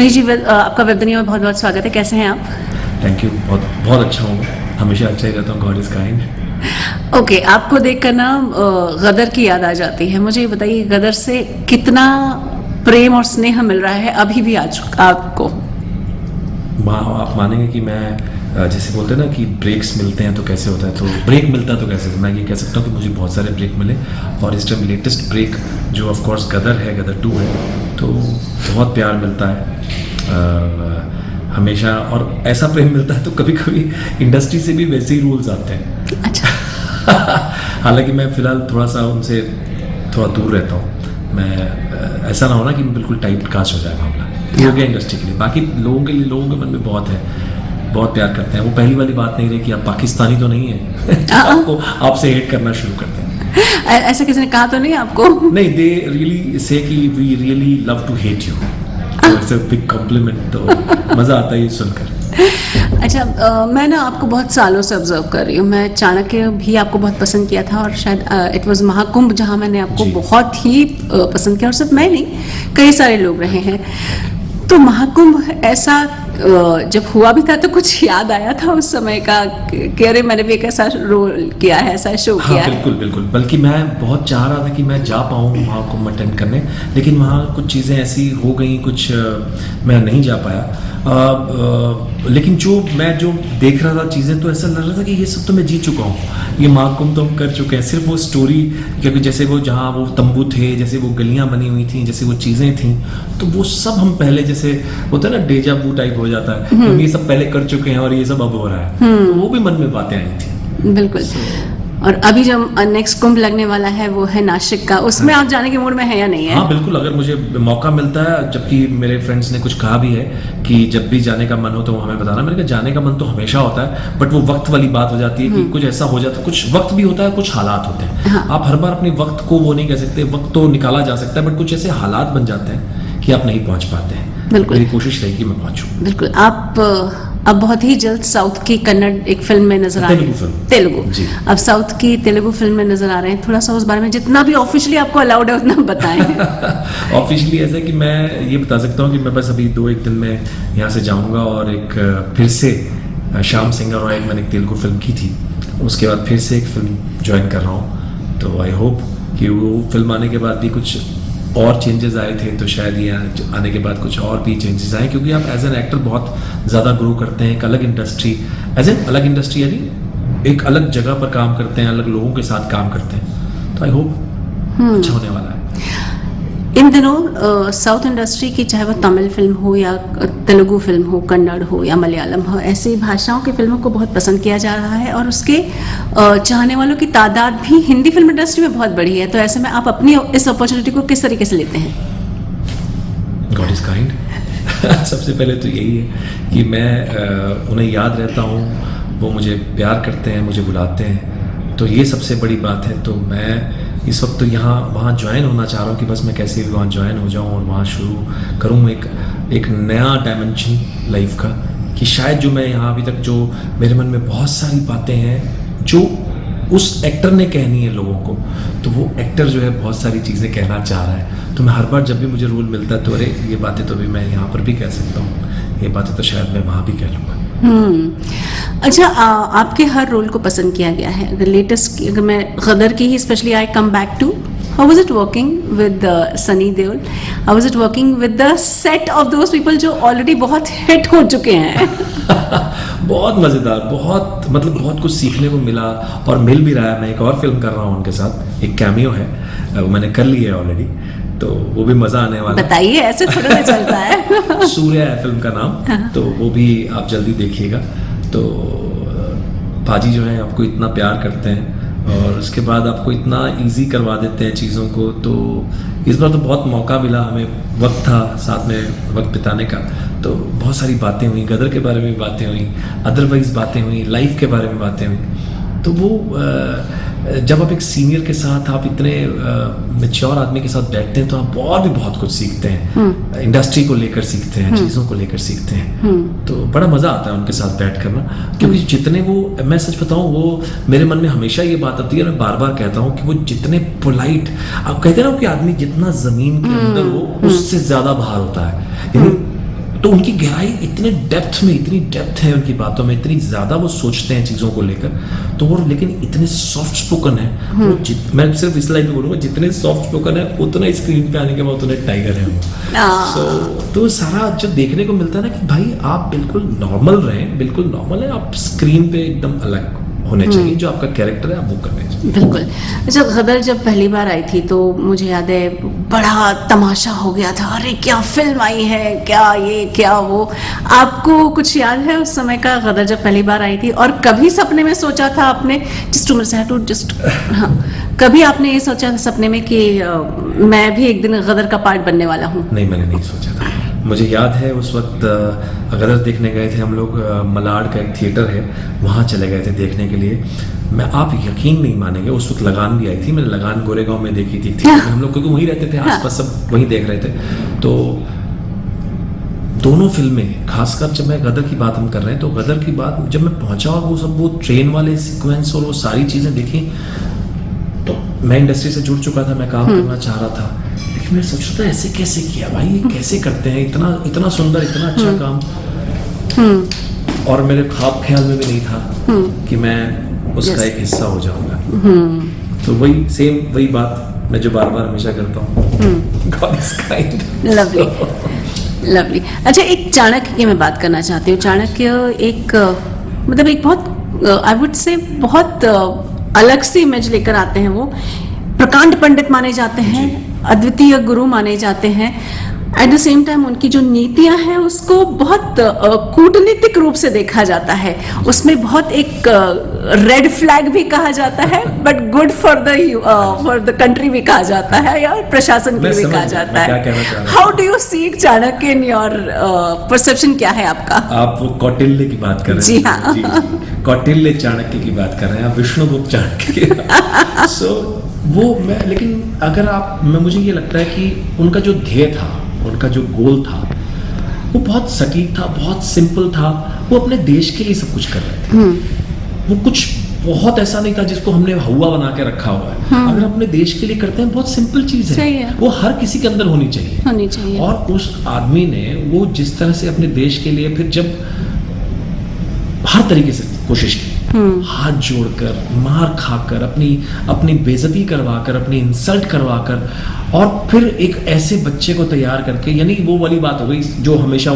मनीष जी, आपका वेब दुनिया में बहुत बहुत स्वागत है। कैसे हैं आप? Thank you. बहुत बहुत अच्छा हूँ, हमेशा अच्छा ही रहता हूँ। God is kind. ओके, आपको देखकर ना गदर की याद आ जाती है। मुझे ये बताइए, गदर से कितना प्रेम और स्नेह मिल रहा है अभी भी आज आपको? आप मानेंगे कि मैं जैसे बोलते हैं ना कि ब्रेक्स मिलते हैं तो कैसे होता है, तो ब्रेक मिलता है तो कैसे, मैं ये कह सकता हूँ कि मुझे बहुत सारे ब्रेक मिले। और इस टाइम लेटेस्ट ब्रेक जो ऑफ कोर्स गदर है, गदर 2 है, तो बहुत प्यार मिलता है हमेशा। और ऐसा प्रेम मिलता है तो कभी कभी इंडस्ट्री से भी वैसे ही रूल्स आते हैं। अच्छा। हालांकि मैं फ़िलहाल थोड़ा सा उनसे थोड़ा दूर रहता हूँ। मैं ऐसा ना हो ना कि मैं बिल्कुल टाइप कास्ट हो जाए मामला। ये हो गया इंडस्ट्री के लिए। बाकी लोगों के लिए, लोगों के मन में बहुत है, बहुत प्यार करते हैं। वो पहली वाली बात नहीं रही कि आप पाकिस्तानी तो नहीं है आपको आपसे हेट करना शुरू करते हैं। ऐसा किसी ने कहा तो नहीं आपको? नहीं, दे रियली से कि we really love to hate you. It's a big compliment, तो मज़ा आता है ये सुनकर। अच्छा, मैं ना आपको बहुत सालों से ऑब्जर्व कर रही हूँ। मैं चाणक्य भी आपको बहुत पसंद किया था, और शायद इट वाज महाकुंभ जहाँ मैंने आपको बहुत ही पसंद किया। और सिर्फ मैं नहीं, कई सारे लोग रहे हैं। तो महाकुंभ ऐसा जब हुआ भी था तो कुछ याद आया था उस समय का कि अरे मैंने भी एक ऐसा रोल किया है, ऐसा शो किया है? बिल्कुल बिल्कुल। बल्कि मैं बहुत चाह रहा था कि मैं जा पाऊँ वहाँ को अटेंड करने, लेकिन वहाँ कुछ चीज़ें ऐसी हो गई, कुछ मैं नहीं जा पाया। लेकिन मैं जो देख रहा था चीज़ें, तो ऐसा लग रहा था कि ये सब तो मैं जी चुका हूँ, ये महाकुंभ तो हम कर चुके हैं। सिर्फ वो स्टोरी, क्योंकि जैसे वो जहाँ वो तंबू थे, जैसे वो गलियाँ बनी हुई थी, जैसे वो चीज़ें थी, तो वो सब हम पहले, जैसे होता है ना डेजा वू टाइप हो जाता है, हम ये सब पहले कर चुके हैं और ये सब अब हो रहा है, तो वो भी मन में बातें आई थी। बिल्कुल। और अभी जो नेक्स्ट कुंभ लगने वाला है वो है नासिक का, उसमें आप जाने के मूड में है या नहीं है? हाँ बिल्कुल, अगर मुझे मौका मिलता है, जबकि मेरे फ्रेंड्स ने कुछ कहा भी है कि जब भी जाने का मन हो तो हमें बताना। मैंने कहा जाने का मन तो हमेशा होता है, बट वो वक्त वाली बात हो जाती है कि कुछ ऐसा हो जाता है, कुछ वक्त भी होता है, कुछ हालात होते हैं। हाँ। आप हर बार अपने वक्त को वो नहीं कह सकते, वक्त तो निकाला जा सकता है, बट कुछ ऐसे हालात बन जाते हैं कि आप नहीं पहुंच पाते हैं। बिल्कुल। मेरी कोशिश रहेगी मैं पहुंचूं। बिल्कुल। आप अब बहुत ही जल्द साउथ की कन्नड़ एक फिल्म में नजर आ रहे हैं। तेलुगु जी। अब साउथ की तेलुगु फिल्म में नजर आ रहे हैं। थोड़ा सा उस बारे में जितना भी ऑफिशियली आपको अलाउड है उतना बताएं। ऑफिशियली ऐसा है कि मैं ये बता सकता हूँ कि मैं बस अभी 2-1 दिन में यहाँ से जाऊँगा, और एक फिर से श्याम सिंगर और मैंने एक तेलुगु फिल्म की थी, उसके बाद फिर से एक फिल्म ज्वाइन कर रहा हूँ। तो आई होप कि वो फिल्म आने के बाद भी कुछ और चेंजेस आए थे, तो शायद ये आने के बाद कुछ और भी चेंजेस आए, क्योंकि आप एज एन एक्टर बहुत ज़्यादा ग्रो करते हैं। एक अलग इंडस्ट्री, अलग इंडस्ट्री यानी एक अलग जगह पर काम करते हैं, अलग लोगों के साथ काम करते हैं, तो आई होप अच्छा होने वाला है। इन दिनों साउथ इंडस्ट्री की, चाहे वो तमिल फिल्म हो या तेलुगु फिल्म हो, कन्नड़ हो या मलयालम हो, ऐसी भाषाओं की फिल्मों को बहुत पसंद किया जा रहा है, और उसके चाहने वालों की तादाद भी हिंदी फिल्म इंडस्ट्री में बहुत बड़ी है। तो ऐसे में आप अपनी इस अपॉर्चुनिटी को किस तरीके से लेते हैं? God is kind. सबसे पहले तो यही है कि मैं उन्हें याद रहता हूँ, वो मुझे प्यार करते हैं, मुझे बुलाते हैं, तो ये सबसे बड़ी बात है। तो मैं इस वक्त तो वहाँ ज्वाइन होना चाह रहा हूँ कि बस मैं कैसे भी वहाँ ज्वाइन हो जाऊँ और वहाँ शुरू करूँ एक नया डायमेंशन लाइफ का, कि शायद जो मैं यहाँ अभी तक, जो मेरे मन में बहुत सारी बातें हैं जो उस एक्टर ने कहनी है लोगों को, तो वो एक्टर जो है बहुत सारी चीज़ें कहना चाह रहा है। तो मैं हर बार जब भी मुझे रोल मिलता है तो अरे ये बातें तो भी मैं यहाँ पर भी कह सकता हूँ, ये बातें तो शायद मैं वहाँ भी कह लूँगा। अच्छा, आपके हर रोल को पसंद किया गया है। अगर लेटेस्ट, अगर मैं गदर की ही specially I come back to, how was it working with Sunny Deol? How was it working with the set of those people जो ऑलरेडी बहुत हिट हो चुके हैं? बहुत मज़ेदार, बहुत मतलब बहुत कुछ सीखने को मिला, और मिल भी रहा है। मैं एक और फिल्म कर रहा हूँ उनके साथ, एक कैमियो है, वो मैंने कर ली है ऑलरेडी, तो वो भी मज़ा आने वाला है। बताइए, ऐसे थोड़ा सा चलता है। सूर्या है फिल्म का नाम, तो वो भी आप जल्दी देखिएगा। तो पाजी जो है आपको इतना प्यार करते हैं, और उसके बाद आपको इतना इजी करवा देते हैं चीज़ों को। तो इस बार तो बहुत मौका मिला, हमें वक्त था साथ में वक्त बिताने का, तो बहुत सारी बातें हुई, गदर के बारे में बातें हुई, अदरवाइज बातें हुई, लाइफ के बारे में बातें हुई। तो वो जब आप एक सीनियर के साथ, आप इतने मैच्योर आदमी के साथ बैठते हैं, तो आप और भी बहुत कुछ सीखते हैं, इंडस्ट्री को लेकर सीखते हैं, चीज़ों को लेकर सीखते हैं। तो बड़ा मज़ा आता है उनके साथ बैठ कर ना, क्योंकि जितने वो, मैं सच बताऊं, वो मेरे मन में हमेशा ये बात आती है, मैं बार बार कहता हूँ कि वो जितने पोलाइट, आप कहते हैं ना कि आदमी जितना ज़मीन के अंदर हो उससे ज़्यादा बाहर होता है। यानी तो उनकी गहराई इतने डेप्थ में, इतनी डेप्थ है उनकी बातों में, इतनी ज़्यादा वो सोचते हैं चीज़ों को लेकर, तो वो लेकिन इतने सॉफ्ट स्पोकन है वो मैं सिर्फ इस लाइन में बोलूँगा, जितने सॉफ्ट स्पोकन है उतना स्क्रीन पे आने के बाद उतने टाइगर है वो। तो सारा जो देखने को मिलता है ना कि भाई आप बिल्कुल नॉर्मल रहें, बिल्कुल नॉर्मल है, आप स्क्रीन पे एकदम अलग होने चाहिए, जो आपका कैरेक्टर है आप वो करने चाहिए। बिल्कुल। अच्छा, गदर जब पहली बार आई थी तो मुझे याद है बड़ा तमाशा हो गया था, अरे क्या फिल्म आई है, क्या ये क्या वो। आपको कुछ याद है उस समय का, गदर जब पहली बार आई थी? और कभी सपने में सोचा था आपने, हाँ, कभी आपने ये सोचा था सपने में कि मैं भी एक दिन गदर का पार्ट बनने वाला हूँ? नहीं, मैंने नहीं सोचा था। मुझे याद है उस वक्त गदर देखने गए थे हम लोग, मलाड का एक थिएटर है, वहाँ चले गए थे देखने के लिए। आप यकीन नहीं मानेंगे, उस वक्त लगान भी आई थी, मैंने लगान गोरेगांव में देखी थी थिएटर में, हम लोग क्योंकि वहीं रहते थे, आसपास सब वहीं देख रहे थे। तो दोनों फिल्में, खासकर जब मैं गदर की बात हम कर रहे हैं, तो गदर की बात जब मैं पहुंचा और वो ट्रेन वाले सीक्वेंस और वो सारी चीज़ें देखी, तो मैं इंडस्ट्री से जुड़ चुका था, मैं काम करना चाह रहा था, लेकिन मैं सोच रहा था ऐसे कैसे किया भाई, ये कैसे करते हैं, इतना सुंदर, इतना अच्छा काम। और मेरे ख्वाब ख्याल में भी नहीं था कि मैं उसका एक हिस्सा हो जाऊंगा। तो वही बात मैं जो बार बार हमेशा करता हूँ, God is kind. Lovely, lovely. अच्छा, एक चाणक्य की मैं बात करना चाहती हूँ। चाणक्य एक मतलब एक बहुत आई वुड से बहुत अलग सी इमेज लेकर आते हैं। वो प्रकांड पंडित माने जाते हैं, अद्वितीय गुरु माने जाते हैं। एट द सेम टाइम उनकी जो नीतियां हैं उसको बहुत कूटनीतिक रूप से देखा जाता है। उसमें बहुत एक रेड फ्लैग भी कहा जाता है, but good for the country भी कहा जाता है, या प्रशासन के लिए भी कहा जाता है। How do you see Chanakya in your perception? क्या है आपका? आप वो कौटिल्य की बात कर रहे हैं? जी हाँ, जी। कौटिल्य चाणक्य की बात कर रहे हैं आप, विष्णुगुप्त चाणक्य की। सो वो लेकिन अगर मुझे ये लगता है कि उनका जो ध्येय था, उनका जो गोल था, वो बहुत सटीक था, बहुत सिंपल था। वो अपने देश के लिए सब कुछ कर रहे थे। वो कुछ बहुत ऐसा नहीं था जिसको हमने हुआ बना के रखा हुआ है। अगर अपने देश के लिए करते हैं, बहुत सिंपल चीज है, वो हर किसी के अंदर होनी चाहिए। और उस आदमी ने वो जिस तरह से अपने देश के लिए, फिर जब हर तरीके से कोशिश की, हाथ जोड़कर, मार खाकर, अपनी बेइज्जती करवाकर, अपनी इंसल्ट करवाकर, और फिर एक ऐसे बच्चे को तैयार करके, यानी वो वाली बात हो गई जो हमेशा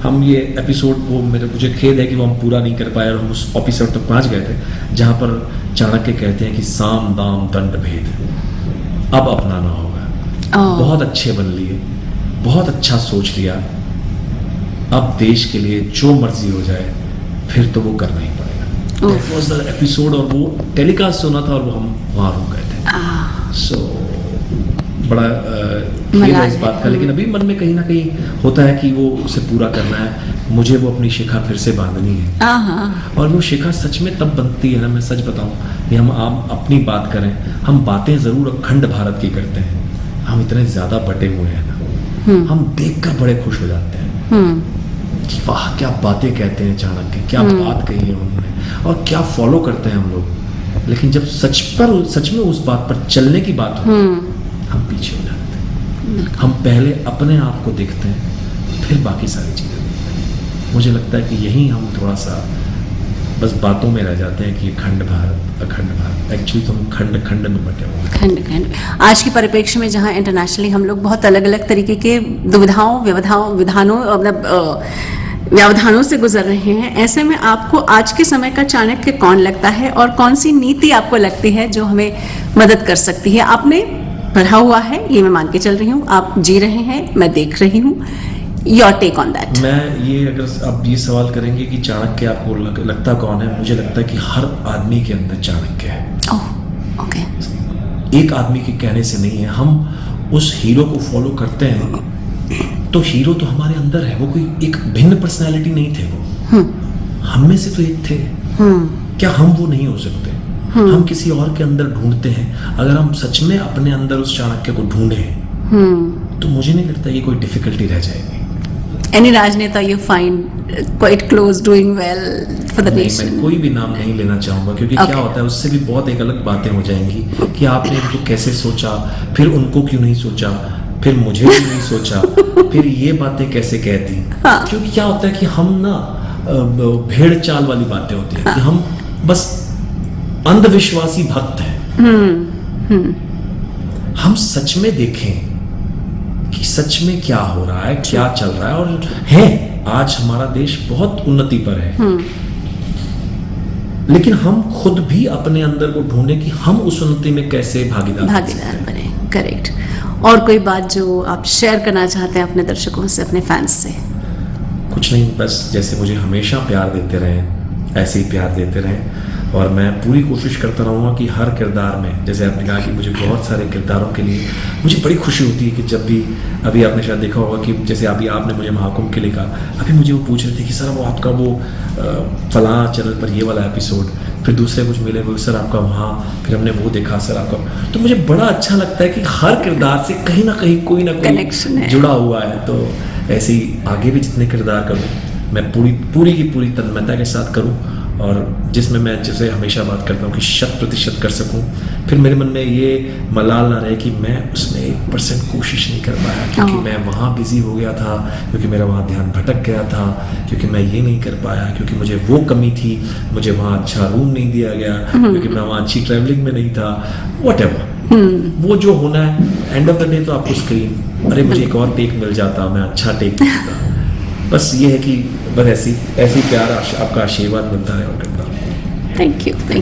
हम ये एपिसोड, मुझे खेद है कि वो हम पूरा नहीं कर पाए और हम उस एपिसोड तक पहुंच गए थे जहां पर चाणक्य कहते हैं कि साम दाम दंड भेद अब अपनाना होगा। बहुत अच्छे बन लिए, बहुत अच्छा सोच लिया, अब देश के लिए जो मर्जी हो जाए फिर तो वो करना ही पड़ेगा। That was the episode, और वो टेलीकास्ट होना था और वो हम वहाँ रुक गए थे। So बड़ा खेद है इस बात का, लेकिन अभी मन में कहीं ना कहीं होता है कि वो उसे पूरा करना है, मुझे वो अपनी शिखा फिर से बांधनी है। और वो शिखा सच में तब बनती है ना, मैं सच बताऊं कि हम अपनी बात करें, हम बातें जरूर अखंड भारत की करते हैं, हम इतने ज्यादा बटे हुए हैं ना, हम देखकर बड़े खुश हो जाते हैं कि वाह क्या बातें कहते हैं चाणक्य, क्या बात कही है उन्होंने, और क्या फॉलो करते हैं हम लोग। लेकिन जब सच में उस बात पर चलने की बात हो, हम पीछे हो जाते हैं। हम पहले अपने आप को देखते हैं, फिर बाकी सारी चीजें देखते हैं। मुझे लगता है कि यही हम थोड़ा सा बस बातों में रह जाते हैं कि अखंड भारत, एक्चुअली तो हम खंड में बटे हुए हैं। खंड। आज के परिप्रेक्ष्य में जहां इंटरनेशनली हम लोग बहुत अलग अलग तरीके के व्यवधानों से गुजर रहे हैं, ऐसे में आपको आज के समय का चाणक्य कौन लगता है, और कौन सी नीति आपको लगती है जो हमें मदद कर सकती है? आपने पढ़ा हुआ है, ये मैं मान के चल रही हूँ, आप जी रहे हैं, मैं देख रही हूँ। Your take on that. मैं ये, अगर आप ये सवाल करेंगे कि चाणक्य आपको लगता कौन है, मुझे लगता है कि हर आदमी के अंदर चाणक्य है। ओह, ओके। एक आदमी के कहने से नहीं है। हम उस हीरो को फॉलो करते हैं तो हीरो तो हमारे अंदर है, वो कोई एक भिन्न पर्सनैलिटी नहीं थे, वो हम में से तो एक थे। क्या हम वो नहीं हो सकते? हम किसी और के अंदर ढूंढते हैं। अगर हम सच में अपने अंदर उस चाणक्य को ढूंढे तो मुझे नहीं लगता ये कोई डिफिकल्टी रह जाएगी। Any राजनेता you find quite close, doing well for the nation? मैं कोई भी नाम नहीं लेना चाहूंगा, क्योंकि क्या होता है उससे भी बहुत एक अलग बातें हो जाएंगी कि आपने इनको कैसे सोचा, फिर उनको क्यों नहीं सोचा। फिर मुझे भी नहीं सोचा, फिर ये बातें कैसे कहती। हाँ। क्योंकि क्या होता है कि हम ना भेड़ चाल वाली बातें होती हैं कि हम बस अंधविश्वासी भक्त हैं। हम सच में देखें कि सच में क्या हो रहा है, क्या चल रहा है। और है, आज हमारा देश बहुत उन्नति पर है, लेकिन हम खुद भी अपने अंदर को ढूंढें कि हम उस उन्नति में कैसे भागीदार बने। करेक्ट। और कोई बात जो आप शेयर करना चाहते हैं अपने दर्शकों से, अपने फैंस से? कुछ नहीं, बस जैसे मुझे हमेशा प्यार देते रहें ऐसे ही प्यार देते रहें। और मैं पूरी कोशिश करता रहूँगा कि हर किरदार में, जैसे आपने कहा कि मुझे बहुत सारे किरदारों के लिए मुझे बड़ी खुशी होती है कि जब भी, अभी आपने शायद देखा होगा कि जैसे अभी आपने मुझे महाकुंभ के लिए कहा, अभी मुझे वो पूछ रहे थे कि सर वो आपका वो फलां चैनल पर ये वाला एपिसोड, फिर दूसरे कुछ मिले वो सर आपका वहाँ, फिर हमने वो देखा सर आपका। तो मुझे बड़ा अच्छा लगता है कि हर किरदार से कहीं ना कहीं कोई ना कनेक्शन कोई है, जुड़ा हुआ है। तो ऐसे ही आगे भी जितने किरदार करूँ मैं पूरी की पूरी तन्मयता के साथ करूँ, और जिसमें मैं जैसे हमेशा बात करता हूँ कि 100% कर सकूँ। फिर मेरे मन में ये मलाल ना रहे कि मैं उसमें 1% कोशिश नहीं कर पाया, क्योंकि मैं वहाँ बिजी हो गया था, क्योंकि मेरा वहाँ ध्यान भटक गया था, क्योंकि मैं ये नहीं कर पाया, क्योंकि मुझे वो कमी थी, मुझे वहाँ अच्छा रूम नहीं दिया गया, क्योंकि मैं वहाँ अच्छी ट्रैवलिंग में नहीं था, व्हाटएवर। वो जो होना है, एंड ऑफ द डे तो आपको स्क्रीन, अरे मुझे एक और टेक मिल जाता, मैं अच्छा टेक मिलता। बस ये है कि बस ऐसी प्यार आपका आशीर्वाद मिलता है और करता। Thank you.